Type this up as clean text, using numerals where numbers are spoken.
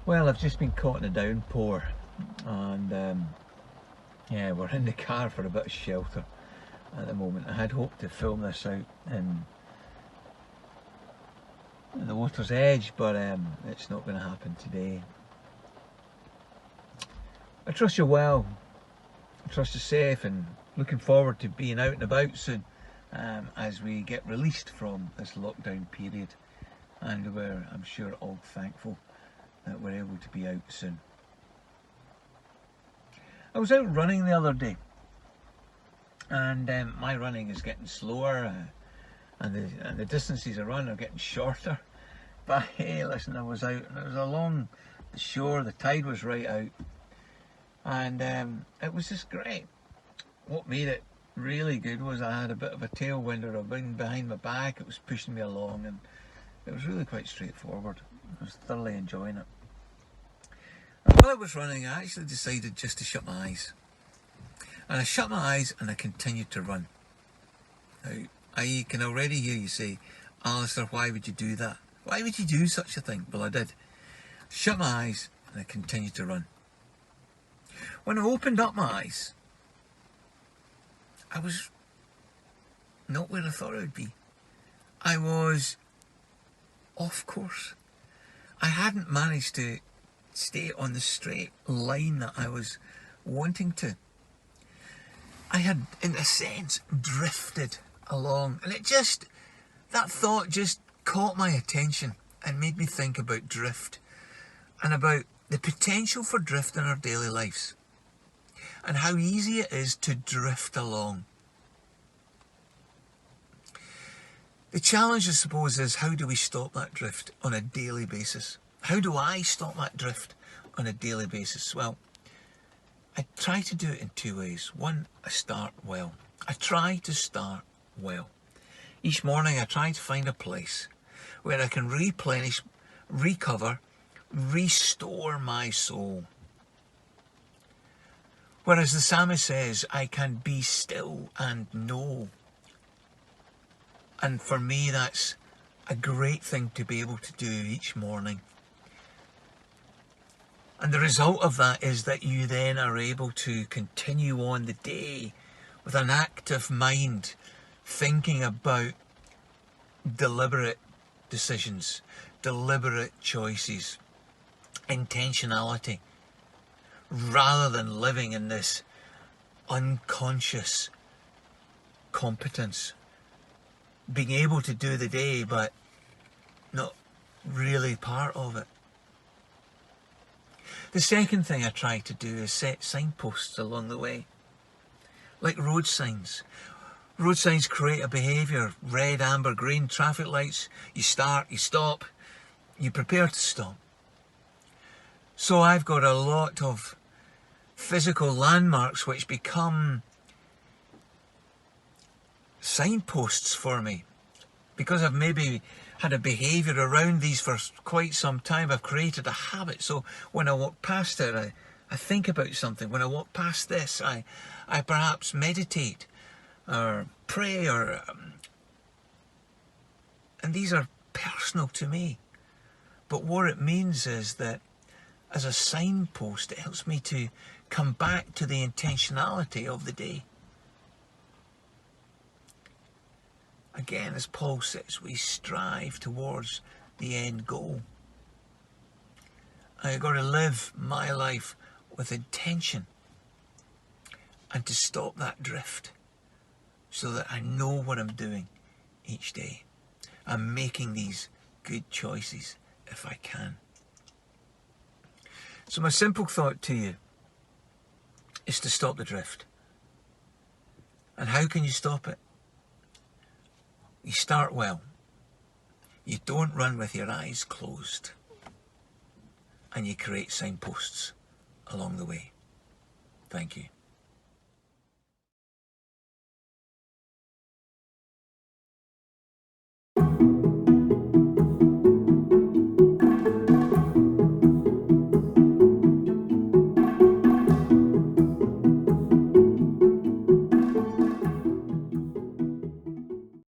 Well, I've just been caught in a downpour, and yeah, we're in the car for a bit of shelter at the moment. I had hoped to film this out in the water's edge, but it's not going to happen today. I trust you're well. I trust you're safe, and looking forward to being out and about soon as we get released from this lockdown period, and we're, I'm sure, all thankful that we're able to be out soon. I was out running the other day, and my running is getting slower, and the distances I run are getting shorter. But hey, listen, I was out, and it was along the shore. The tide was right out, and it was just great. What made it really good was I had a bit of a tailwind or a wind behind my back. It was pushing me along, and it was really quite straightforward. I was thoroughly enjoying it. And while I was running, I actually decided just to shut my eyes. And I shut my eyes and I continued to run. Now, I can already hear you say, Alistair, why would you do that? Why would you do such a thing? Well, I did. Shut my eyes and I continued to run. When I opened up my eyes, I was not where I thought I would be. I was off course. I hadn't managed to stay on the straight line that I was wanting to. I had, in a sense, drifted along, and that thought just caught my attention and made me think about drift and about the potential for drift in our daily lives and how easy it is to drift along. The challenge, I suppose, is how do we stop that drift on a daily basis? How do I stop that drift on a daily basis? Well, I try to do it in two ways. One, I start well. I try to start well. Each morning I try to find a place where I can replenish, recover, restore my soul. Whereas the psalmist says, I can be still and know. And for me, that's a great thing to be able to do each morning. And the result of that is that you then are able to continue on the day with an active mind, thinking about deliberate decisions, deliberate choices, intentionality, rather than living in this unconscious competence, being able to do the day but not really part of it. The second thing I try to do is set signposts along the way, like road signs. Road signs create a behaviour: red, amber, green, traffic lights. You start, you stop, you prepare to stop. So I've got a lot of physical landmarks which become signposts for me, because I've maybe had a behaviour around these for quite some time. I've created a habit. So when I walk past it, I think about something. When I walk past this, I perhaps meditate or pray, and these are personal to me. But what it means is that as a signpost, it helps me to come back to the intentionality of the day. Again, as Paul says, we strive towards the end goal. I've got to live my life with intention and to stop that drift so that I know what I'm doing each day. I'm making these good choices if I can. So my simple thought to you is to stop the drift. And how can you stop it? You start well. You don't run with your eyes closed. And you create signposts along the way. Thank you.